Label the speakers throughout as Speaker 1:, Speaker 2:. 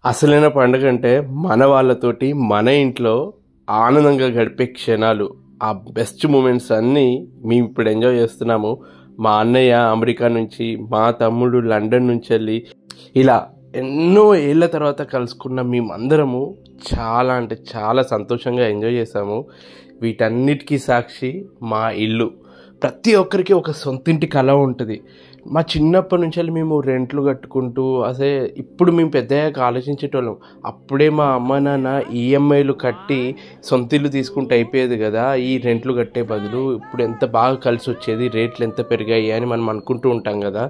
Speaker 1: అసలైన పండుగ అంటే మన వాళ్ళతోటి మన ఇంట్లో ఆనందంగా గడిపే క్షణాలు, ఆ బెస్ట్ మూమెంట్స్ అన్నీ మేము ఇప్పుడు ఎంజాయ్ చేస్తున్నాము. మా అన్నయ్య అమెరికా నుంచి, మా తమ్ముడు లండన్ నుంచి వెళ్ళి ఇలా ఎన్నో ఏళ్ళ తర్వాత కలుసుకున్న మేమందరము చాలా అంటే చాలా సంతోషంగా ఎంజాయ్ చేసాము. వీటన్నిటికీ సాక్షి మా ఇల్లు. ప్రతి ఒక్కరికి ఒక సొంతింటి కళ ఉంటుంది. మా చిన్నప్పటి నుంచి మేము రెంట్లు కట్టుకుంటూ అసలు ఇప్పుడు మేము పెద్దయ్యాక ఆలోచించేటోళ్ళం. అప్పుడే మా అమ్మ నాన్న ఈఎంఐలు కట్టి సొంతిల్లు తీసుకుంటే అయిపోయేది కదా, ఈ రెంట్లు కట్టే బదులు ఇప్పుడు ఎంత బాగా కలిసి వచ్చేది, రేట్లు ఎంత పెరిగాయి అని మనం అనుకుంటూ ఉంటాం కదా.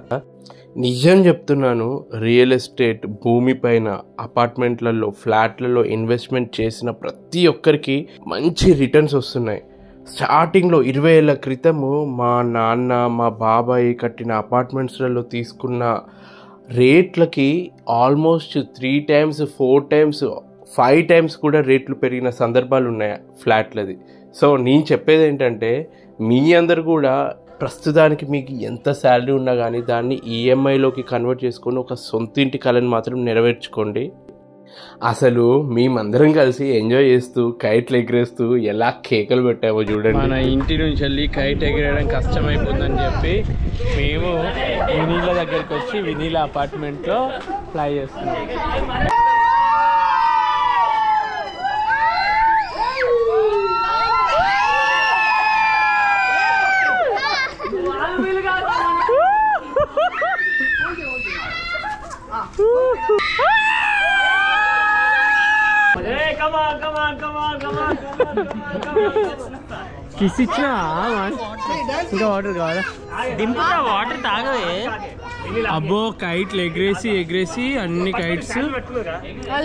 Speaker 1: నిజం చెప్తున్నాను, రియల్ ఎస్టేట్ భూమి పైన అపార్ట్మెంట్లలో ఫ్లాట్లలో ఇన్వెస్ట్మెంట్ చేసిన ప్రతి ఒక్కరికి మంచి రిటర్న్స్ వస్తున్నాయి. స్టార్టింగ్లో 20 ఏళ్ళ క్రితము మా నాన్న మా బాబాయ్ కట్టిన అపార్ట్మెంట్స్లలో తీసుకున్న రేట్లకి ఆల్మోస్ట్ 3 times 4 times 5 times కూడా రేట్లు పెరిగిన సందర్భాలు ఉన్నాయి ఫ్లాట్లది. సో నేను చెప్పేది ఏంటంటే, మీ అందరు కూడా ప్రస్తుతానికి మీకు ఎంత శాలరీ ఉన్నా కానీ దాన్ని ఈఎంఐలోకి కన్వర్ట్ చేసుకొని ఒక సొంతింటి కళను మాత్రం నెరవేర్చుకోండి. అసలు మేమందరం కలిసి ఎంజాయ్ చేస్తూ కైట్లు ఎగిరేస్తూ ఎలా కేకలు పెట్టామో చూడండి.
Speaker 2: మన ఇంటి నుంచి వెళ్ళి కైట్ ఎగిరేయడం కష్టమైపోతుందని చెప్పి మేము వినీల దగ్గరికి వచ్చి వినీల అపార్ట్మెంట్లో ఫ్లై చేస్తున్నాం. కిస్ ఇచ్చినా ఇంకా వాటర్ కావాలా?
Speaker 3: దింపుతా వాటర్ తాగవే.
Speaker 2: అబ్బో, కైట్లు ఎగిరేసి ఎగిరేసి అన్ని కైట్స్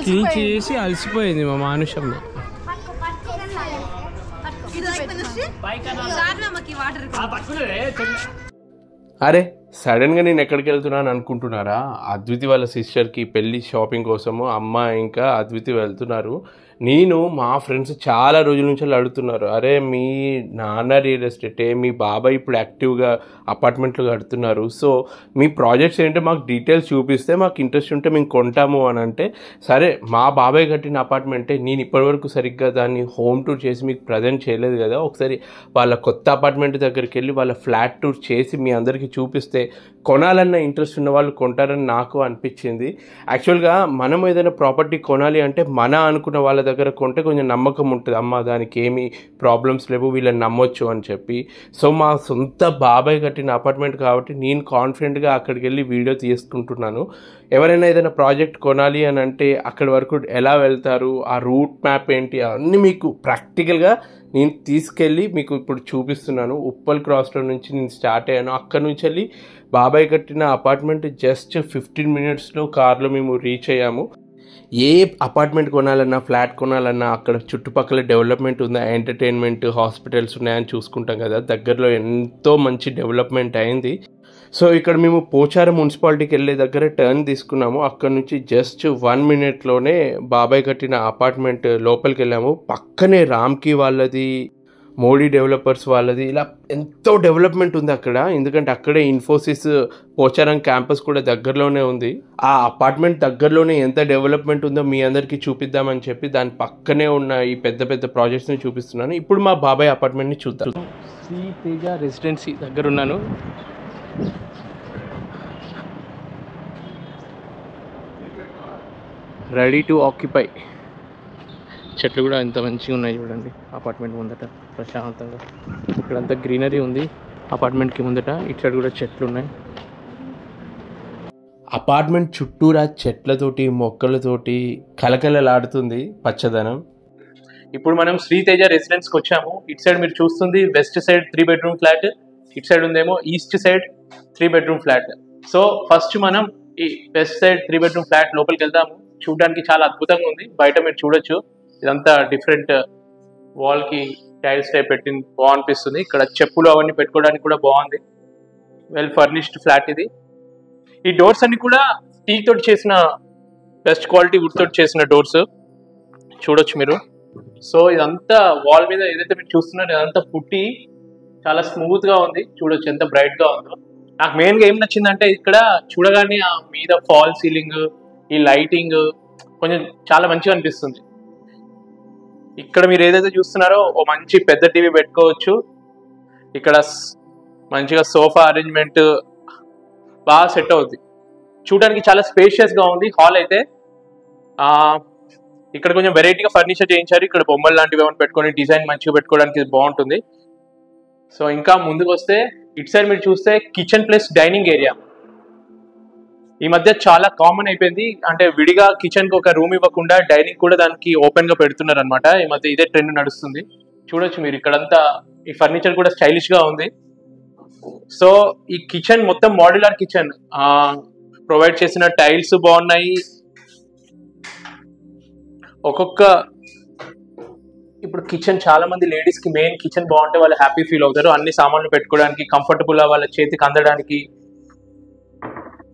Speaker 2: క్లీన్ చేసి అలసిపోయింది మా మానుషమ్మ.
Speaker 1: అరే సడన్గా నేను ఎక్కడికి వెళ్తున్నాను అనుకుంటున్నారా? అద్వితి వాళ్ళ సిస్టర్కి పెళ్ళి షాపింగ్ కోసము అమ్మ ఇంకా అద్వితి వెళ్తున్నారు. నేను మా ఫ్రెండ్స్ చాలా రోజుల నుంచి అడుగుతున్నారు, అరే మీ నాన్న రియల్ ఎస్టేటే, మీ బాబాయ్ ఇప్పుడు యాక్టివ్గా అపార్ట్మెంట్లు కడుతున్నారు, సో మీ ప్రాజెక్ట్స్ ఏంటో మాకు డీటెయిల్స్ చూపిస్తే మాకు ఇంట్రెస్ట్ ఉంటే మేము కొంటాము అని అంటే, సరే మా బాబాయ్ కట్టిన అపార్ట్మెంటే, నేను ఇప్పటివరకు సరిగ్గా దాన్ని హోమ్ టూర్ చేసి మీకు ప్రజెంట్ చేయలేదు కదా, ఒకసారి వాళ్ళ కొత్త అపార్ట్మెంట్ దగ్గరికి వెళ్ళి వాళ్ళ ఫ్లాట్ టూర్ చేసి మీ అందరికీ చూపిస్తే కొనాలన్న ఇంట్రెస్ట్ ఉన్న వాళ్ళు కొంటారని నాకు అనిపించింది. యాక్చువల్గా మనం ఏదైనా ప్రాపర్టీ కొనాలి అంటే మన అనుకున్న వాళ్ళ దగ్గర కొంటే కొంచెం నమ్మకం ఉంటుంది, అమ్మ దానికి ఏమీ ప్రాబ్లమ్స్ లేవు వీళ్ళని నమ్మొచ్చు అని చెప్పి. సో మా సొంత బాబాయ్ కట్టిన అపార్ట్మెంట్ కాబట్టి నేను కాన్ఫిడెంట్గా అక్కడికి వెళ్ళి వీడియో తీసుకుంటున్నాను. ఎవరైనా ఏదైనా ప్రాజెక్ట్ కొనాలి అని అంటే అక్కడి వరకు ఎలా వెళ్తారు, ఆ రూట్ మ్యాప్ ఏంటి, అన్నీ మీకు ప్రాక్టికల్గా నేను తీసుకెళ్ళి మీకు ఇప్పుడు చూపిస్తున్నాను. ఉప్పల్ క్రాస్ రోడ్ నుంచి నేను స్టార్ట్ అయ్యాను. అక్కడ నుంచి వెళ్ళి బాబాయ్ కట్టిన అపార్ట్మెంట్ జస్ట్ 15 minutesలో కార్లో మేము రీచ్ అయ్యాము. ఏ అపార్ట్మెంట్ కొనాలన్నా ఫ్లాట్ కొనాలన్నా అక్కడ చుట్టుపక్కల డెవలప్మెంట్ ఉందా, ఎంటర్టైన్మెంట్, హాస్పిటల్స్ ఉన్నాయని చూసుకుంటాం కదా. దగ్గరలో ఎంతో మంచి డెవలప్మెంట్ అయింది. సో ఇక్కడ మేము పోచారం మున్సిపాలిటీకి వెళ్ళే దగ్గర టర్న్ తీసుకున్నాము. అక్కడ నుంచి జస్ట్ 1 minute బాబాయ్ కట్టిన అపార్ట్మెంట్ లోపలికి వెళ్ళాము. పక్కనే రామ్కి వాళ్ళది, మోడీ డెవలపర్స్ వాళ్ళది, ఇలా ఎంతో డెవలప్మెంట్ ఉంది అక్కడ. ఎందుకంటే అక్కడే ఇన్ఫోసిస్ పోచారం క్యాంపస్ కూడా దగ్గరలోనే ఉంది. ఆ అపార్ట్మెంట్ దగ్గరలోనే ఎంత డెవలప్మెంట్ ఉందో మీ అందరికీ చూపిద్దామని చెప్పి దాని పక్కనే ఉన్న ఈ పెద్ద పెద్ద ప్రాజెక్ట్స్ని చూపిస్తున్నాను. ఇప్పుడు మా బాబాయ్ అపార్ట్మెంట్ని చూద్దాం.
Speaker 2: శ్రీ తేజ రెసిడెన్సీ దగ్గర ఉన్నాను. Ready to occupy. చెట్లు కూడా ఎంత మంచిగా ఉన్నాయి చూడండి. అపార్ట్మెంట్ ముందట ప్రశాంతంగా, ఇక్కడంతా గ్రీనరీ ఉంది. అపార్ట్మెంట్కి ముందట ఇటు సైడ్ కూడా చెట్లు ఉన్నాయి.
Speaker 1: అపార్ట్మెంట్ చుట్టూరా చెట్లతోటి మొక్కలతోటి కలకలలాడుతుంది పచ్చదనం.
Speaker 2: ఇప్పుడు మనం శ్రీ తేజ రెసిడెన్స్కి వచ్చాము. ఇటు సైడ్ మీరు చూస్తుంది వెస్ట్ సైడ్ 3 bedroom ఫ్లాట్, ఇటు సైడ్ ఉందేమో east side 3 bedroom flat. So first మనం ఈ వెస్ట్ సైడ్ 3 bedroom ఫ్లాట్ లోపలికి వెళ్దాము. చూడడానికి చాలా అద్భుతంగా ఉంది. బయట మీరు చూడొచ్చు, ఇదంతా డిఫరెంట్ వాల్కి టైల్స్ టైప్ పెట్టింది, బాగా అనిపిస్తుంది. ఇక్కడ చెప్పులు అవన్నీ పెట్టుకోవడానికి కూడా బాగుంది. వెల్ ఫర్నిష్డ్ ఫ్లాట్ ఇది. ఈ డోర్స్ అన్ని కూడా స్టీల్ తోటి చేసిన, బెస్ట్ క్వాలిటీ వుడ్ తోటి చేసిన డోర్స్ చూడొచ్చు మీరు. సో ఇదంతా వాల్ మీద ఏదైతే మీరు చూస్తున్నారో ఇదంతా పుట్టి చాలా స్మూత్ గా ఉంది. చూడొచ్చు ఎంత బ్రైట్ గా ఉందో. నాకు మెయిన్ గా ఏం నచ్చిందంటే ఇక్కడ చూడగానే ఆ మీద ఫాల్ సీలింగ్, ఈ లైటింగ్, కొంచెం చాలా మంచిగా అనిపిస్తుంది. ఇక్కడ మీరు ఏదైతే చూస్తున్నారో ఓ మంచి పెద్ద టీవీ పెట్టుకోవచ్చు. ఇక్కడ మంచిగా సోఫా అరేంజ్మెంట్ బాగా సెట్ అవుద్ది. చూడడానికి చాలా స్పేషియస్గా ఉంది హాల్ అయితే. ఇక్కడ కొంచెం వెరైటీగా ఫర్నిచర్ చేయించారు. ఇక్కడ బొమ్మలు లాంటివి ఏమైనా పెట్టుకొని డిజైన్ మంచిగా పెట్టుకోవడానికి బాగుంటుంది. సో ఇంకా ముందుకు వస్తే ఇటు సైడ్ మీరు చూస్తే కిచెన్ ప్లస్ డైనింగ్ ఏరియా. ఈ మధ్య చాలా కామన్ అయిపోయింది. అంటే విడిగా కిచెన్కి ఒక రూమ్ ఇవ్వకుండా డైనింగ్ కూడా దానికి ఓపెన్గా పెడుతున్నారు అనమాట. ఈ మధ్య ఇదే ట్రెండ్ నడుస్తుంది. చూడొచ్చు మీరు ఇక్కడంతా ఈ ఫర్నిచర్ కూడా స్టైలిష్గా ఉంది. సో ఈ కిచెన్ మొత్తం మోడ్యులర్ కిచెన్ ప్రొవైడ్ చేసిన టైల్స్ బాగున్నాయి. ఇప్పుడు కిచెన్ చాలా మంది లేడీస్ కి మెయిన్ కిచెన్ బాగుంటే వాళ్ళు హ్యాపీ ఫీల్ అవుతారు. అన్ని సామాన్లు పెట్టుకోవడానికి కంఫర్టబుల్ గా వాళ్ళ చేతికి అందడానికి.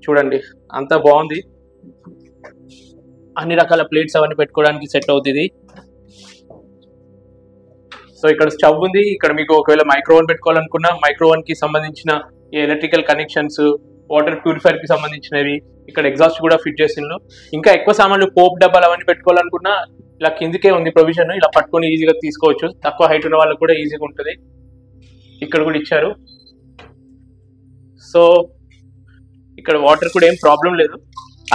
Speaker 2: చూడండి అంతా బాగుంది. అన్ని రకాల ప్లేట్స్ అవన్నీ పెట్టుకోవడానికి సెట్ అవుతుంది. సో ఇక్కడ స్టవ్ ఉంది. ఇక్కడ మీకు ఒకవేళ మైక్రోవన్ పెట్టుకోవాలనుకున్నా మైక్రోవన్ కి సంబంధించిన ఎలక్ట్రికల్ కనెక్షన్స్, వాటర్ ప్యూరిఫైర్ కి సంబంధించినవి, ఇక్కడ ఎగ్జాస్ట్ కూడా ఫిట్ చేసిండ్రు. ఇంకా ఎక్కువ సామాన్లు పోప్ డబ్బాలు అవన్నీ పెట్టుకోవాలనుకున్నా ఇలా కిందికే ఉంది ప్రొవిజన్. ఇలా పట్టుకొని ఈజీగా తీసుకోవచ్చు. తక్కువ హైట్ ఉన్న వాళ్ళకి కూడా ఈజీగా ఉంటుంది. ఇక్కడ కూడా ఇచ్చారు. సో ఇక్కడ వాటర్ కూడా ఏం ప్రాబ్లం లేదు.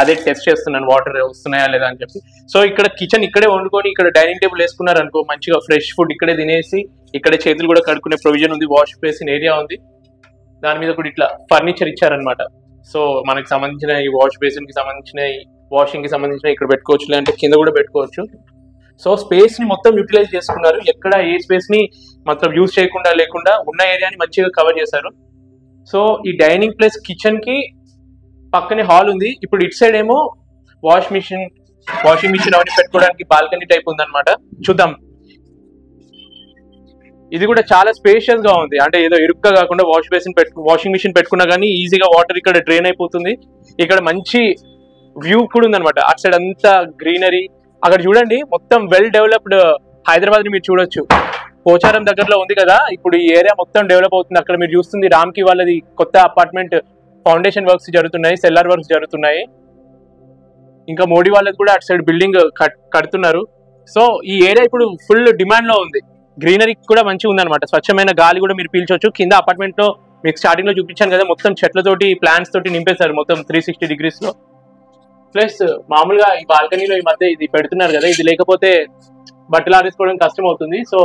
Speaker 2: అదే టెస్ట్ చేస్తున్నాను వాటర్ వస్తున్నాయా లేదా అని చెప్పి. సో ఇక్కడ కిచెన్ ఇక్కడే వండుకొని ఇక్కడ డైనింగ్ టేబుల్ వేసుకున్నారు అనుకో, మంచిగా ఫ్రెష్ ఫుడ్ ఇక్కడే తినేసి ఇక్కడే చేతులు కూడా కడుక్కునే ప్రొవిజన్ ఉంది. వాష్ బేసిన్ ఏరియా ఉంది. దాని మీద కూడా ఇట్లా ఫర్నిచర్ ఇచ్చారనమాట. సో మనకి సంబంధించిన ఈ వాష్ బేసిన్ కి సంబంధించిన వాషింగ్ కి సంబంధించిన ఇక్కడ పెట్టుకోవచ్చు, లేదంటే కింద కూడా పెట్టుకోవచ్చు. సో స్పేస్ ని మొత్తం యూటిలైజ్ చేసుకున్నారు. ఎక్కడ ఏ స్పేస్ ని మొత్తం యూజ్ చేయకుండా లేకుండా ఉన్న ఏరియాని మంచిగా కవర్ చేశారు. సో ఈ డైనింగ్ ప్లస్ కిచెన్ కి పక్కనే హాల్ ఉంది. ఇప్పుడు ఇటు సైడ్ ఏమో వాషింగ్ మిషన్ అవన్నీ పెట్టుకోవడానికి బాల్కనీ టైప్ ఉందన్నమాట. చూద్దాం. ఇది కూడా చాలా స్పేషియస్ గా ఉంది. అంటే ఏదో ఇరుక్గా కాకుండా వాషింగ్ మిషన్ పెట్టుకున్నా కానీ ఈజీగా వాటర్ ఇక్కడ డ్రైన్ అయిపోతుంది. ఇక్కడ మంచి వ్యూ కూడా ఉందన్నమాట. అటు సైడ్ అంతా గ్రీనరీ. అక్కడ చూడండి మొత్తం వెల్ డెవలప్డ్ హైదరాబాద్ ని మీరు చూడొచ్చు. పోచారం దగ్గరలో ఉంది కదా, ఇప్పుడు ఈ ఏరియా మొత్తం డెవలప్ అవుతుంది. అక్కడ మీరు చూస్తుంది రామ్కి వాళ్ళది కొత్త అపార్ట్మెంట్ ఫౌండేషన్ వర్క్స్ జరుగుతున్నాయి, సెల్లార్ వర్క్స్ జరుగుతున్నాయి. ఇంకా మోడీ వాళ్ళది కూడా అటు సైడ్ బిల్డింగ్ కడుతున్నారు. సో ఈ ఏరియా ఇప్పుడు ఫుల్ డిమాండ్ లో ఉంది. గ్రీనరీ కూడా మంచిగా ఉందన్నమాట. స్వచ్ఛమైన గాలి కూడా మీరు పీల్చొచ్చు. కింద అపార్ట్మెంట్ లో మీకు స్టార్టింగ్ లో చూపించాను కదా, మొత్తం చెట్లతోటి ప్లాంట్స్ తోటి నింపేశారు మొత్తం 360 degrees లో. ప్లస్ మామూలుగా ఈ బాల్కనీలో ఈ మధ్య ఇది పెడుతున్నారు కదా, ఇది లేకపోతే బట్టలు ఆరేసుకోవడం కష్టం అవుతుంది. సో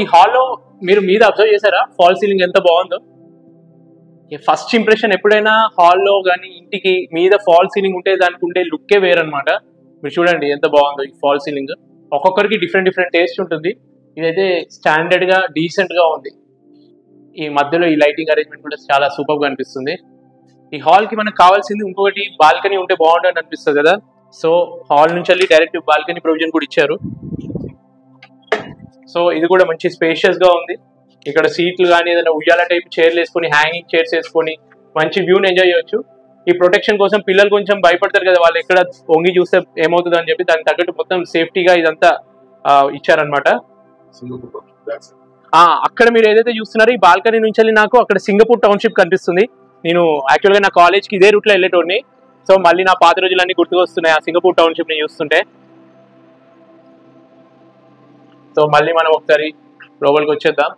Speaker 2: ఈ హాల్లో మీరు మీద అబ్జర్వ్ చేశారా ఫాల్ సీలింగ్ ఎంత బాగుందో? ఫస్ట్ ఇంప్రెషన్ ఎప్పుడైనా హాల్లో కానీ ఇంటికి మీద ఫాల్ సీలింగ్ ఉంటే దానికి ఉండే లుక్కే వేరనమాట. మీరు చూడండి ఎంత బాగుందో ఈ ఫాల్ సీలింగ్. ఒక్కొక్కరికి డిఫరెంట్ టేస్ట్ ఉంటుంది. ఇదైతే స్టాండర్డ్ గా డీసెంట్ గా ఉంది. ఈ మధ్యలో ఈ లైటింగ్ అరేంజ్మెంట్ కూడా చాలా సూపర్ గా అనిపిస్తుంది. ఈ హాల్ కి మనకు కావాల్సింది ఇంకొకటి బాల్కనీ ఉంటే బాగుంటుంది అనిపిస్తుంది కదా. సో హాల్ నుంచి వెళ్ళి డైరెక్ట్ బాల్కనీ ప్రొవిజన్ కూడా ఇచ్చారు. సో ఇది కూడా మంచి స్పేషియస్ గా ఉంది. ఇక్కడ సీట్లు కానీ ఏదైనా ఉయ్యాల టైప్ చైర్లు వేసుకొని, హ్యాంగింగ్ చైర్స్ వేసుకొని మంచి వ్యూని ఎంజాయ్ చేయొచ్చు. ఈ ప్రొటెక్షన్ కోసం పిల్లలు కొంచెం భయపడతారు కదా, వాళ్ళు ఎక్కడ వంగి చూస్తే ఏమవుతుంది అని చెప్పి దానికి తగ్గట్టు మొత్తం సేఫ్టీగా ఇదంతా ఇచ్చారనమాట. అక్కడ మీరు ఏదైతే చూస్తున్నారో ఈ బాల్కనీ నుంచి వెళ్ళి నాకు అక్కడ సింగపూర్ టౌన్షిప్ కనిపిస్తుంది. నేను యాక్చువల్గా నా కాలేజ్కి ఇదే రూట్లో వెళ్ళేటోడిని. సో మళ్ళీ నా పాత రోజులన్నీ గుర్తుకొస్తున్నాయి ఆ సింగపూర్ టౌన్షిప్ ని చూస్తుంటే. సో మళ్ళీ మనం ఒకసారి లోపలికి వచ్చేద్దాం.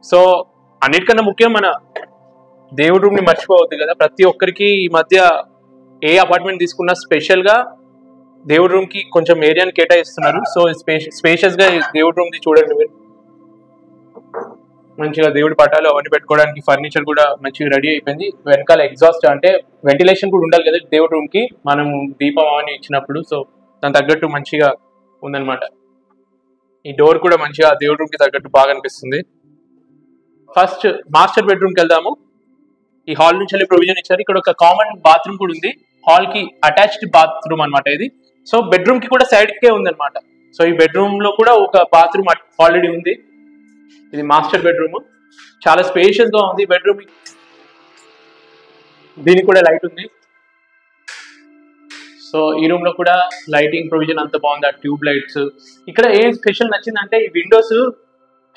Speaker 2: సో అన్నిటికన్నా ముఖ్యం మన దేవుడి రూమ్ ని మర్చిపోవద్దు కదా. ప్రతి ఒక్కరికి ఈ మధ్య ఏ అపార్ట్మెంట్ తీసుకున్నా స్పెషల్ గా దేవుడి రూమ్ కి కొంచెం ఏరియాని కేటాయిస్తున్నారు. సో స్పేషియస్ గా దేవుడి రూమ్ ది చూడండి మీరు. మంచిగా దేవుడి పటాలు అవన్నీ పెట్టుకోవడానికి ఫర్నిచర్ కూడా మంచిగా రెడీ అయిపోయింది. వెనకాల ఎగ్జాస్ట్ అంటే వెంటిలేషన్ కూడా ఉండాలి కదా దేవుడి రూమ్ కి మనం దీపం అవన్నీ ఇచ్చినప్పుడు. సో దాని తగ్గట్టు మంచిగా ఉందన్నమాట. ఈ డోర్ కూడా మంచిగా దేవుడి రూమ్ కి తగ్గట్టు బాగా అనిపిస్తుంది. ఫస్ట్ మాస్టర్ బెడ్రూమ్కి వెళ్దాము. ఈ హాల్ నుంచి వెళ్ళి ప్రొవిజన్ ఇచ్చారు. ఇక్కడ ఒక కామన్ బాత్రూమ్ కూడా ఉంది. హాల్ కి అటాచ్డ్ బాత్రూమ్ అనమాట ఇది. సో బెడ్రూమ్ కి కూడా సైడ్ కే ఉంది అనమాట. సో ఈ బెడ్రూమ్ లో కూడా ఒక బాత్రూమ్ ఆల్రెడీ ఉంది. ఇది మాస్టర్ బెడ్రూమ్. చాలా స్పేషియస్ గా ఉంది బెడ్రూమ్. దీనికి కూడా లైట్ ఉంది. సో ఈ రూమ్ లో కూడా లైటింగ్ ప్రొవిజన్ అంత బాగుంది. ఆ ట్యూబ్ లైట్స్. ఇక్కడ ఏం స్పెషల్ నచ్చిందంటే ఈ విండోస్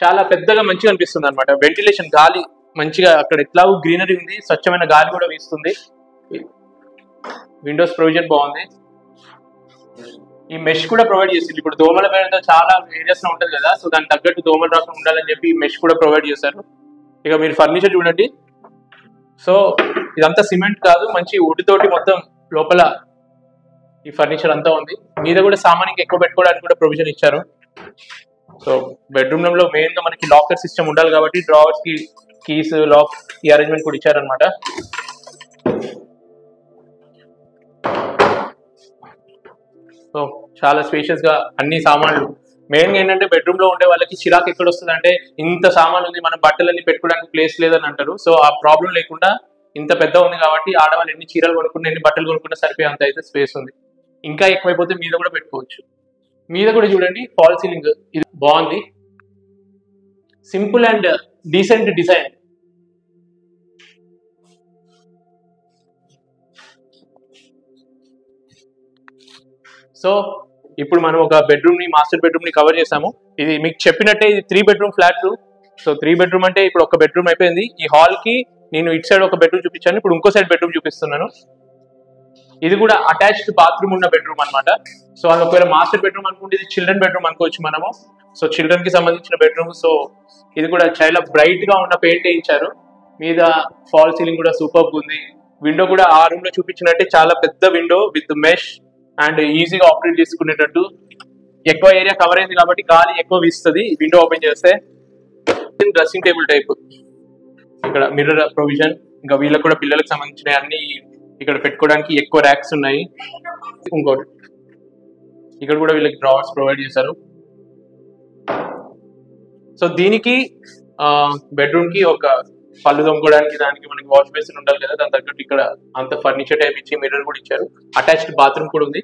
Speaker 2: చాలా పెద్దగా మంచిగా అనిపిస్తుంది అనమాట. వెంటిలేషన్ గాలి మంచిగా అక్కడ ఎట్లాగూ గ్రీనరీ ఉంది, స్వచ్ఛమైన గాలి కూడా వీస్తుంది. విండోస్ ప్రొవిజన్ బాగుంది. ఈ మెష్ కూడా ప్రొవైడ్ చేసింది. ఇప్పుడు దోమల పేరుతో చాలా ఏరియాస్ లో ఉంటుంది కదా, సో దానికి తగ్గట్టు దోమలు రాకుండా ఉండాలని చెప్పి మెష్ కూడా ప్రొవైడ్ చేశారు. ఇక మీరు ఫర్నిచర్ చూడండి. సో ఇదంతా సిమెంట్ కాదు, మంచి వుడ్ తోటి మొత్తం లోపల ఈ ఫర్నిచర్ అంతా ఉంది. మీద కూడా సామాన్యంగా ఎక్కువ పెట్టుకోవడానికి కూడా ప్రొవిజన్ ఇచ్చారు. సో బెడ్రూమ్ లో మెయిన్ గా మనకి లాకర్ సిస్టమ్ ఉండాలి కాబట్టి డ్రావర్స్ కి కీస్ లాక్ ఈ అరేంజ్మెంట్ కూడా ఇచ్చారనమాట. సో చాలా స్పేషియస్ గా అన్ని సామాన్లు. మెయిన్ గా ఏంటంటే బెడ్రూమ్ లో ఉండే వాళ్ళకి చిరాకు ఎక్కడ వస్తుంది అంటే ఇంత సామాన్లు ఉంది, మనం బట్టలన్నీ పెట్టుకోవడానికి ప్లేస్ లేదని అంటారు. సో ఆ ప్రాబ్లం లేకుండా ఇంత పెద్ద ఉంది కాబట్టి ఆడవాళ్ళు ఎన్ని చీరలు కొనుక్కున్నా ఎన్ని బట్టలు కొనుక్కున్నా సరిపోయే అంత అయితే స్పేస్ ఉంది. ఇంకా ఎక్కువైపోతే మీద కూడా పెట్టుకోవచ్చు. మీద కూడా చూడండి ఫాల్ సీలింగ్, ఇది బాగుంది, simple and decent design. So ఇప్పుడు మనం ఒక బెడ్రూమ్ ని, మాస్టర్ బెడ్రూమ్ ని కవర్ చేసాము. ఇది మీకు చెప్పినట్టే ఇది 3 బెడ్రూమ్ ఫ్లాట్. సో 3 బెడ్రూమ్ అంటే ఇప్పుడు ఒక బెడ్రూమ్ అయిపోయింది. ఈ హాల్ కి నేను ఇటు సైడ్ ఒక బెడ్రూమ్ చూపించాను, ఇప్పుడు ఇంకో సైడ్ బెడ్రూమ్ చూపిస్తున్నాను. ఇది కూడా అటాచ్డ్ బాత్రూమ్ ఉన్న బెడ్రూమ్ అనమాట. సో అది ఒకవేళ మాస్టర్ బెడ్రూమ్ అనుకుంటే ఇది చిల్డ్రన్ బెడ్రూమ్ అనుకోవచ్చు మనము. సో చిల్డ్రన్ కి సంబంధించిన బెడ్రూమ్. సో ఇది కూడా చాలా బ్రైట్ గా ఉన్న పెయింట్ వేయించారు. మీద ఫాల్ సీలింగ్ కూడా సూపర్ ఉంది. విండో కూడా ఆ రూమ్ లో చూపించినట్టే చాలా పెద్ద విండో విత్ మెష్ అండ్ ఈజీగా ఆపరేట్ చేసుకునేటట్టు. ఎక్కువ ఏరియా కవర్ అయింది కాబట్టి గాలి ఎక్కువ వీస్తుంది విండో ఓపెన్ చేస్తే. డ్రెస్సింగ్ టేబుల్ టైప్, ఇక్కడ మిర్రర్ ప్రొవిజన్, ఇంకా వీళ్ళకి కూడా పిల్లలకు సంబంధించిన అన్ని ఇక్కడ పెట్టుకోవడానికి ఎక్కువ ర్యాక్స్ ఉన్నాయి. ఇంకోటి ఇక్కడ కూడా వీళ్ళకి డ్రావర్స్ ప్రొవైడ్ చేశారు. సో దీనికి బెడ్రూమ్ కి ఒక పళ్ళు తోముకోవడానికి దానికి మనకి వాష్ బేసిన్ ఉండాలి కదా, దాని తగ్గట్టు ఇక్కడ అంత ఫర్నిచర్ టైప్ ఇచ్చి మిర్రర్ కూడా ఇచ్చారు. అటాచ్డ్ బాత్రూమ్ కూడా ఉంది.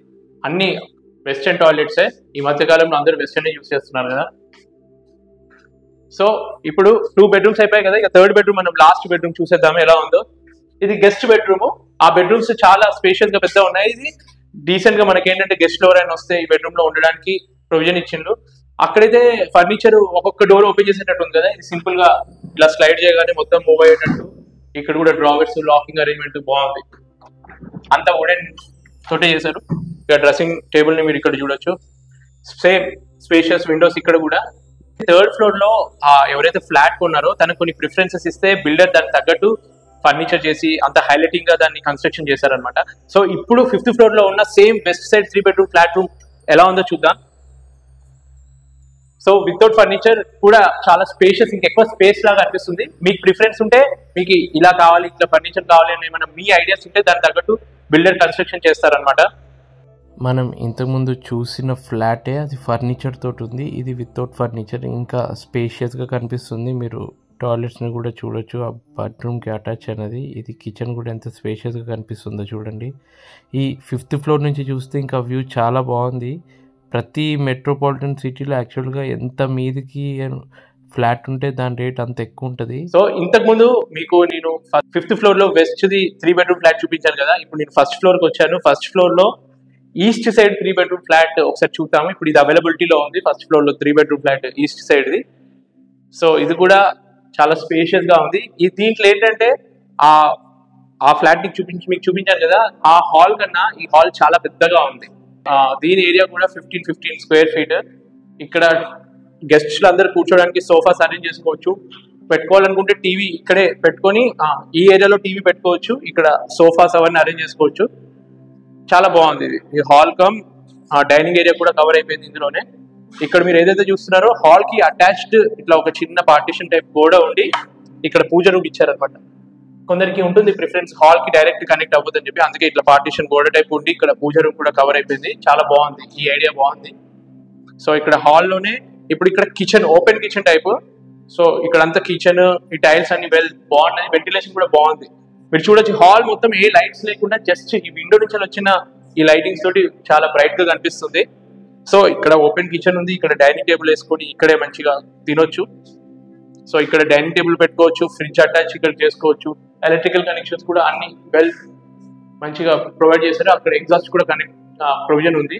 Speaker 2: అన్ని వెస్టర్న్ టాయిలెట్సే. ఈ మధ్య కాలంలో అందరూ వెస్టర్న్ యూస్ చేస్తున్నారు కదా. సో ఇప్పుడు 2 బెడ్రూమ్స్ అయిపోయాయి కదా, ఇక 3rd బెడ్రూమ్ మనం లాస్ట్ బెడ్రూమ్ చూసేద్దాము ఎలా ఉందో. ఇది గెస్ట్ బెడ్రూమ్. ఆ బెడ్రూమ్స్ చాలా స్పేషియస్ గా పెద్ద ఉన్నాయి. ఇది డీసెంట్ గా మనకి ఏంటంటే గెస్ట్ ఎవరైనా వస్తే ఈ బెడ్రూమ్ లో ఉండడానికి ప్రొవిజన్ ఇచ్చిండ్రు. అక్కడైతే ఫర్నిచర్ ఒక్కొక్క డోర్ ఓపెన్ చేసేటట్టు ఉంది కదా, ఇది సింపుల్ గా ఇలా స్లైడ్ చేయగానే మొత్తం మూవ్ అయ్యేటట్టు. ఇక్కడ కూడా డ్రావర్స్, లాకింగ్ అరేంజ్మెంట్ బాగుంది. అంతా వుడెన్ తోటే చేశారు. ఇక డ్రెస్సింగ్ టేబుల్ ని మీరు ఇక్కడ చూడొచ్చు. సేమ్ స్పేషియస్ విండోస్ ఇక్కడ కూడా. 3rd ఫ్లోర్ లో ఎవరైతే ఫ్లాట్ కొన్నారో తనకు కొన్ని ప్రిఫరెన్సెస్ ఇస్తే బిల్డర్ దానికి తగ్గట్టు ఫర్నిచర్ చేసి అంత హైలైటింగ్ గా దాన్ని కన్స్ట్రక్షన్ చేశారనమాట. సో ఇప్పుడు 5th ఫ్లోర్ లో ఉన్న same west side 3 bedroom flat room ఎలా ఉందో చూద్దాం. సో వితౌట్ ఫర్నిచర్ కూడా చాలా స్పేషియస్, ఇంకెక్కువ స్పేస్ లాగా అనిపిస్తుంది. మీకు ప్రిఫరెన్స్ ఉంటే మీకు ఇలా కావాలి, ఇట్లా ఫర్నిచర్ కావాలి అని ఏమైనా మీ ఐడియాస్ ఉంటే దాని తగ్గట్టు బిల్డర్ కన్స్ట్రక్షన్ చేస్తారనమాట.
Speaker 1: మనం ఇంతకుముందు చూసిన ఫ్లాటే అది ఫర్నిచర్ తోటి ఉంది. ఇది వితౌట్ ఫర్నిచర్, ఇంకా స్పేషియస్గా కనిపిస్తుంది. మీరు టాయిలెట్స్ని కూడా చూడొచ్చు ఆ బెడ్రూమ్కి అటాచ్ అనేది. ఇది కిచెన్ కూడా ఎంత స్పేషియస్గా కనిపిస్తుందో చూడండి. ఈ 5th ఫ్లోర్ నుంచి చూస్తే ఇంకా వ్యూ చాలా బాగుంది. ప్రతి మెట్రోపాలిటన్ సిటీలో యాక్చువల్గా ఎంత మీదికి ఫ్లాట్ ఉంటే దాని రేట్ అంత ఎక్కువ ఉంటుంది.
Speaker 2: సో ఇంతకు ముందు మీకు నేను 5th ఫ్లోర్ లో వెస్ట్ ది 3 బెడ్రూమ్ ఫ్లాట్ చూపించాను కదా, ఇప్పుడు నేను 1st ఫ్లోర్ కి వచ్చాను. 1st ఫ్లోర్ లో ఈస్ట్ సైడ్ 3 బెడ్రూమ్ ఫ్లాట్ ఒకసారి చూద్దాము. ఇప్పుడు ఇది అవైలబిలిటీలో ఉంది. 1st ఫ్లోర్ లో 3 bedroom flat east side the. So ఇది కూడా చాలా స్పేషియస్ గా ఉంది. ఈ దీంట్లో ఏంటంటే ఆ ఫ్లాట్ మీకు చూపించాను కదా, ఆ హాల్ కన్నా ఈ హాల్ చాలా పెద్దగా ఉంది. దీని ఏరియా కూడా 15 స్క్వేర్ ఫీట్. ఇక్కడ గెస్ట్లు అందరు కూర్చోడానికి సోఫాస్ అరేంజ్ చేసుకోవచ్చు. పెట్టుకోవాలనుకుంటే టీవీ ఇక్కడే పెట్టుకొని ఈ ఏరియాలో టీవీ పెట్టుకోవచ్చు. ఇక్కడ సోఫాస్ అవన్నీ అరేంజ్ చేసుకోవచ్చు. చాలా బాగుంది ఇది. ఈ హాల్ కమ్ డైనింగ్ ఏరియా కూడా కవర్ అయిపోయింది ఇందులోనే. ఇక్కడ మీరు ఏదైతే చూస్తున్నారో హాల్ కి అటాచ్డ్ ఇట్లా ఒక చిన్న పార్టీషన్ టైప్ గోడ ఉండి ఇక్కడ పూజ రూమ్ ఇచ్చారనమాట. కొందరికి ఉంటుంది ప్రిఫరెన్స్ హాల్ కి డైరెక్ట్ కనెక్ట్ అవ్వదని చెప్పి, అందుకే ఇట్లా పార్టీషన్ గోడ టైప్ ఉండి ఇక్కడ పూజ రూమ్ కూడా కవర్ అయిపోయింది. చాలా బాగుంది, ఈ ఐడియా బాగుంది. సో ఇక్కడ హాల్లోనే ఇప్పుడు ఇక్కడ kitchen, open kitchen type. So ఇక్కడ అంతా కిచెన్, ఈ టైల్స్ అన్ని బాగున్నాయి. వెంటిలేషన్ కూడా బాగుంది. మీరు చూడొచ్చు హాల్ మొత్తం ఏ లైట్స్ లేకుండా జస్ట్ ఈ విండో నుంచి వచ్చిన ఈ లైటింగ్స్ తోటి చాలా బ్రైట్ గా కనిపిస్తుంది. సో ఇక్కడ ఓపెన్ కిచెన్ ఉంది. ఇక్కడ డైనింగ్ టేబుల్ వేసుకొని ఇక్కడే మంచిగా తినొచ్చు. సో ఇక్కడ డైనింగ్ టేబుల్ పెట్టుకోవచ్చు, ఫ్రిడ్జ్ అటాచ్ ఇక్కడ చేసుకోవచ్చు. ఎలక్ట్రికల్ కనెక్షన్స్ కూడా అన్ని మంచిగా ప్రొవైడ్ చేశారు. అక్కడ ఎగ్జాస్ట్ కూడా ప్రొవిజన్ ఉంది.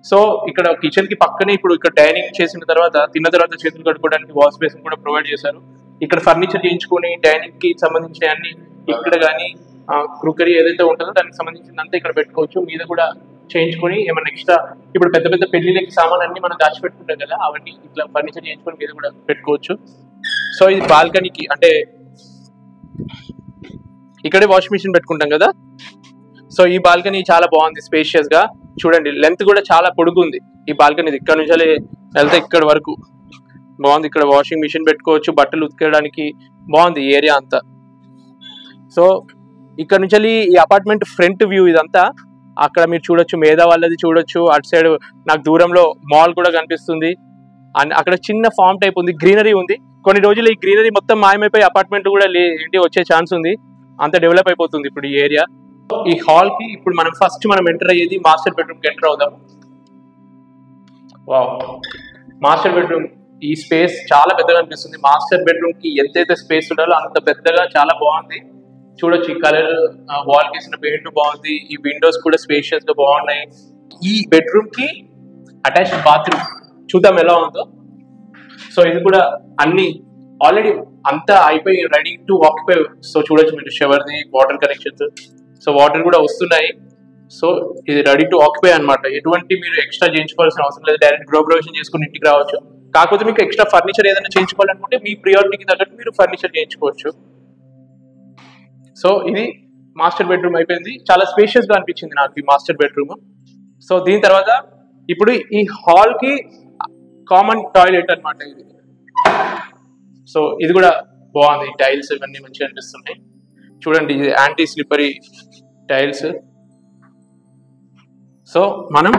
Speaker 2: సో ఇక్కడ కిచెన్ కి పక్కనే ఇప్పుడు ఇక్కడ డైనింగ్ చేసిన తర్వాత తిన్న తర్వాత చేతులు కట్టుకోవడానికి వాష్ బేసిన్ కూడా ప్రొవైడ్ చేశారు. ఇక్కడ ఫర్నిచర్ చేయించుకొని డైనింగ్ కి సంబంధించిన అన్ని ఇక్కడ కానీ క్రూకరీ ఏదైతే ఉంటుందో దానికి సంబంధించిన అంతా ఇక్కడ పెట్టుకోవచ్చు. మీద కూడా చేయించుకొని ఏమైనా ఎక్స్ట్రా ఇప్పుడు పెద్ద పెద్ద పెళ్లిళ్ళకి సామాన్ అన్ని మనం దాచిపెట్టుకుంటాం కదా, అవన్నీ ఇట్లా ఫర్నిచర్ చేయించుకొని మీద కూడా పెట్టుకోవచ్చు. సో ఇది బాల్కనీకి, అంటే ఇక్కడే వాషింగ్ మిషన్ పెట్టుకుంటాం కదా. సో ఈ బాల్కనీ చాలా బాగుంది, స్పేషియస్ గా. చూడండి లెంత్ కూడా చాలా పొడుగు ఉంది ఈ బాల్కనీ, ఇక్కడ నుంచి వెళ్తే ఇక్కడ వరకు బాగుంది. ఇక్కడ వాషింగ్ మిషన్ పెట్టుకోవచ్చు, బట్టలు ఉతికేయడానికి బాగుంది ఈ ఏరియా అంతా. సో ఇక్కడ నుంచి ఈ అపార్ట్మెంట్ ఫ్రంట్ వ్యూ ఇదంతా. అక్కడ మీరు చూడొచ్చు మేధా వాళ్ళది చూడొచ్చు, అటు సైడ్ నాకు దూరంలో మాల్ కూడా కనిపిస్తుంది. అండ్ అక్కడ చిన్న ఫామ్ టైప్ ఉంది, గ్రీనరీ ఉంది. కొన్ని రోజులు ఈ గ్రీనరీ మొత్తం మాయమైపోయి అపార్ట్మెంట్ కూడా ఏంటి వచ్చే ఛాన్స్ ఉంది, అంత డెవలప్ అయిపోతుంది ఇప్పుడు ఈ ఏరియా. ఈ హాల్ కి ఇప్పుడు మనం ఎంటర్ అయ్యేది మాస్టర్ బెడ్రూమ్ కి ఎంటర్ అవుదాం. వావ్, మాస్టర్ బెడ్రూమ్ ఈ స్పేస్ చాలా పెద్దగా అనిపిస్తుంది. మాస్టర్ బెడ్రూమ్ కి ఎంతైతే స్పేస్ ఉండాలో అంత పెద్దగా చాలా బాగుంది. చూడొచ్చు ఈ కలర్, వాల్ కి వేసిన పెయింట్ బాగుంది, ఈ విండోస్ కూడా స్పేషియస్ గా బాగున్నాయి. ఈ బెడ్రూమ్ కి అటాచ్డ్ బాత్రూమ్ చూద్దాం ఎలా ఉందో. సో ఇది కూడా అన్ని ఆల్రెడీ అంతా అయిపోయి రెడీ టు ఆక్యుపై. సో చూడొచ్చు మీరు షవర్ది, వాటర్ కనెక్షన్స్, సో వాటర్ కూడా వస్తున్నాయి. సో ఇది రెడీ టు ఆక్యుపై అనమాట. ఎటువంటి మీరు ఎక్స్ట్రా చేయించుకోవాల్సిన అవసరం లేదు, డైరెక్ట్ గృహప్రవేశం చేసుకుని ఇంటికి రావచ్చు. కాకపోతే మీకు ఎక్స్ట్రా ఫర్నిచర్ ఏదైనా చేయించుకోవాలనుకుంటే మీ ప్రియారిటీకి తగ్గట్టు మీరు ఫర్నిచర్ చేయించుకోవచ్చు. సో ఇది మాస్టర్ బెడ్రూమ్ అయిపోయింది, చాలా స్పేషియస్ గా అనిపించింది నాకు ఈ మాస్టర్ బెడ్రూమ్. సో దీని తర్వాత ఇప్పుడు ఈ హాల్ కి కామన్ టాయిలెట్ అనమాట ఇది. సో ఇది కూడా బాగుంది, టైల్స్ ఇవన్నీ మంచిగా అనిపిస్తున్నాయి. చూడండి ఇది యాంటీ స్లిప్పరీ టైల్స్. సో మనం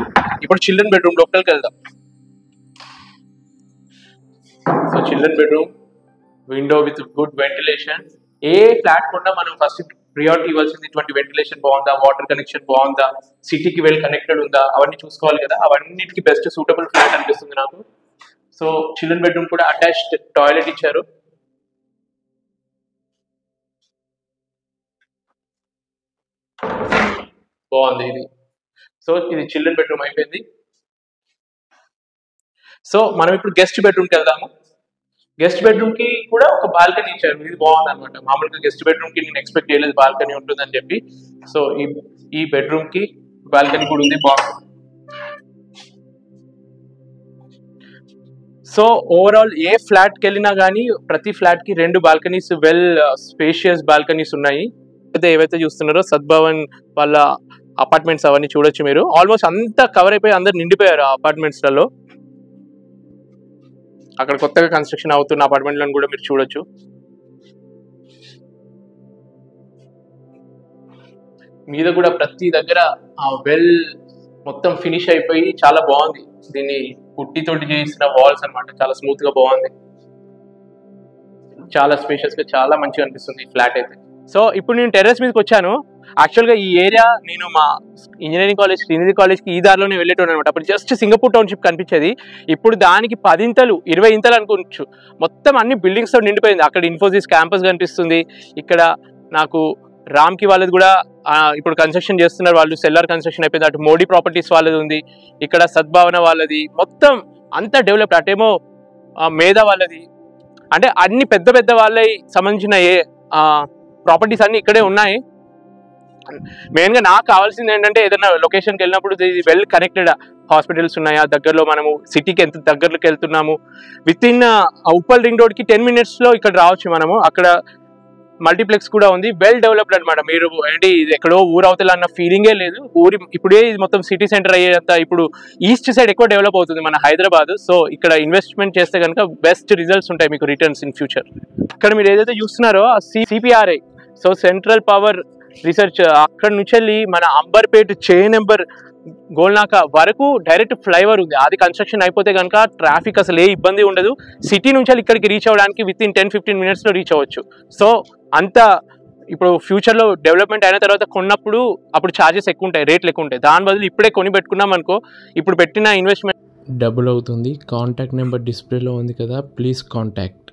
Speaker 2: ఇప్పుడు చిల్డ్రన్ బెడ్రూమ్ లోపలికి వెళ్దాం. So children bedroom, window with good ventilation. A flat కూడా మనం ఫస్ట్ ప్రియారిటీ ఇవ్వాల్సింది ఇటువంటి వెంటిలేషన్ బాగుందా, వాటర్ కనెక్షన్ బాగుందా, సిటీకి వెల్ కనెక్టెడ్ ఉందా, అవన్నీ చూసుకోవాలి కదా. అవన్నిటికి బెస్ట్ సూటబుల్ ఫ్లాట్ అనిపిస్తుంది నాకు. సో చిల్డ్రన్ బెడ్రూమ్ కూడా అటాచ్డ్ టాయిలెట్ ఇచ్చారు. బాగుంది ఇది. సో ఇది చిల్డ్రన్ బెడ్రూమ్ అయిపోయింది. సో మనం ఇప్పుడు గెస్ట్ బెడ్రూమ్కి వెళ్దాము. గెస్ట్ బెడ్రూమ్ కి కూడా ఒక బాల్కనీ ఇచ్చారు, ఇది బాగుంది అనమాట. మామూలుగా గెస్ట్ బెడ్రూమ్ కి నేను ఎక్స్పెక్ట్ చేయలేదు బాల్కనీ ఉంటుందని చెప్పి. సో ఈ బెడ్రూమ్ కి బాల్కనీ కూడా ఉంది, బాగుంది. సో ఓవరాల్ ఏ ఫ్లాట్కి వెళ్ళినా కానీ ప్రతి ఫ్లాట్ కి 2 బాల్కనీస్, వెల్ స్పేషియస్ బాల్కనీస్ ఉన్నాయి. అయితే ఏవైతే చూస్తున్నారో సద్భవన్ వాళ్ళ అపార్ట్మెంట్స్ అవన్నీ చూడొచ్చు మీరు. ఆల్మోస్ట్ అంతా కవర్ అయిపోయి అందరు నిండిపోయారు ఆ అపార్ట్మెంట్స్లలో. అక్కడ కొత్తగా కన్స్ట్రక్షన్ అవుతున్న అపార్ట్మెంట్లను కూడా మీరు చూడొచ్చు. మీద కూడా ప్రతి దగ్గర వెల్ మొత్తం ఫినిష్ అయిపోయి చాలా బాగుంది. దీన్ని పుట్టితోటి చేసిన వాల్స్ అన్నమాట, చాలా స్మూత్ గా బాగుంది, చాలా స్పేషియస్ గా చాలా మంచిగా అనిపిస్తుంది ఈ ఫ్లాట్ అయితే. సో ఇప్పుడు నేను టెర్రస్ మీదకి వచ్చాను. యాక్చువల్గా ఈ ఏరియా నేను మా ఇంజనీరింగ్ కాలేజ్, శ్రీనిధి కాలేజ్కి ఈ దారిలోనే వెళ్ళేటోను అనమాట. అప్పుడు జస్ట్ సింగపూర్ టౌన్షిప్ కనిపించేది. ఇప్పుడు దానికి 10 ఇంతలు 20 ఇంతలు అనుకోవచ్చు. మొత్తం అన్ని బిల్డింగ్స్ తో నిండిపోయింది. అక్కడ ఇన్ఫోసిస్ క్యాంపస్ కనిపిస్తుంది. ఇక్కడ నాకు రామ్కి వాళ్ళది కూడా ఇప్పుడు కన్స్ట్రక్షన్ చేస్తున్నారు వాళ్ళు, సెల్లార్ కన్స్ట్రక్షన్ అయిపోయింది. అటు మోడీ ప్రాపర్టీస్ వాళ్ళది ఉంది, ఇక్కడ సద్భావన వాళ్ళది, మొత్తం అంతా డెవలప్. అటేమో మేధా వాళ్ళది, అంటే అన్ని పెద్ద పెద్ద వాళ్ళకి సంబంధించిన ప్రాపర్టీస్ అన్ని ఇక్కడే ఉన్నాయి. మెయిన్గా నాకు కావాల్సింది ఏంటంటే ఏదైనా లొకేషన్కి వెళ్ళినప్పుడు ఇది వెల్ కనెక్టెడ్ హాస్పిటల్స్ ఉన్నాయా దగ్గరలో, మనము సిటీకి ఎంత దగ్గరలోకి వెళ్తున్నాము, విత్ ఇన్ ఉప్పల్ రింగ్ రోడ్కి 10 minutesలో ఇక్కడ రావచ్చు మనము. అక్కడ మల్టీప్లెక్స్ కూడా ఉంది, వెల్ డెవలప్డ్ అనమాట. మీరు ఏంటి ఇది ఎక్కడో ఊరు అవతల అన్న ఫీలింగే లేదు. ఇప్పుడే ఇది మొత్తం సిటీ సెంటర్ అయ్యేంత ఇప్పుడు ఈస్ట్ సైడ్ ఎక్కువ డెవలప్ అవుతుంది మన హైదరాబాద్. సో ఇక్కడ ఇన్వెస్ట్మెంట్ చేస్తే కనుక బెస్ట్ రిజల్ట్స్ ఉంటాయి మీకు, రిటర్న్స్ ఇన్ ఫ్యూచర్. ఇక్కడ మీరు ఏదైతే చూస్తున్నారో CPRI, so central power research, అక్కడ నుంచి వెళ్ళి మన అంబర్పేట చైన్ నెంబర్ గోల్నాక వరకు డైరెక్ట్ ఫ్లైఓవర్ ఉంది. అది కన్స్ట్రక్షన్ అయిపోతే కనుక ట్రాఫిక్ అసలు ఏ ఇబ్బంది ఉండదు. సిటీ నుంచి ఇక్కడికి రీచ్ అవ్వడానికి విత్ ఇన్ 10-15 minutesలో రీచ్ అవ్వచ్చు. సో అంత ఇప్పుడు ఫ్యూచర్లో డెవలప్మెంట్ అయిన తర్వాత కొన్నప్పుడు అప్పుడు ఛార్జెస్ ఎక్కువ ఉంటాయి, రేట్లు ఎక్కువ ఉంటాయి. దాని బదులు ఇప్పుడే కొని పెట్టుకున్నాం అనుకో, ఇప్పుడు పెట్టిన ఇన్వెస్ట్మెంట్
Speaker 4: డబుల్ అవుతుంది. కాంటాక్ట్ నెంబర్ డిస్ప్లేలో ఉంది కదా, ప్లీజ్ కాంటాక్ట్.